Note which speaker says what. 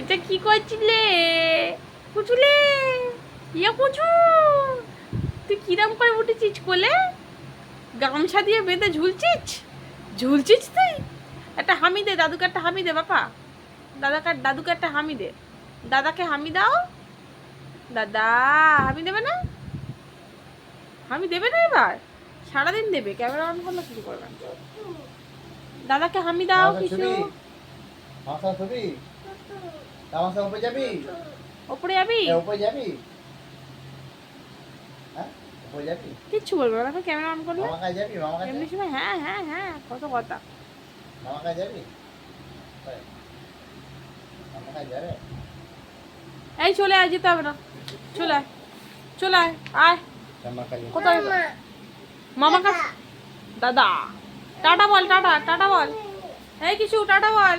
Speaker 1: এটা কি করছিলে কুচুলে? ইয়া কুচু, তুই কিরম করে উঠেছিস কোলে? গামছা দিয়ে বেঁধে ঝুলছিস? ঝুলছিস তুই? একটা হামি দে দাদুকে, একটা হামি দে বাপা। দাদুকে একটা হামি দে। দাদাকে হামি দাও। দাদা হামি দেবে না? হামি দেবে না এবার? সারাদিন দেবে, ক্যামেরা অন করলে শুরু করবে। দাদাকে হামি দাও কিছু।
Speaker 2: উপরে যাবি?
Speaker 1: ওপরে যাবি?
Speaker 2: উপরে যাবি? হ্যাঁ উপরে যাবি?
Speaker 1: কিচ্ছু বলবে না, ক্যামেরা অন করলে।
Speaker 2: মামা কাছে যাবি? মামা কাছে?
Speaker 1: এমনি সময় হ্যাঁ হ্যাঁ হ্যাঁ কত কথা।
Speaker 2: মামা কাছে যাবি? মামা কাছে যাবে?
Speaker 1: এই চলে আয়, যেতে হবে না। চলে আয়, চলে আয়, আয়।
Speaker 2: মামা কাছে
Speaker 1: কোথায়? মামা কাছে। দাদা টাটা বল, টাটা টাটা বল। এই কিছু টাটা বল।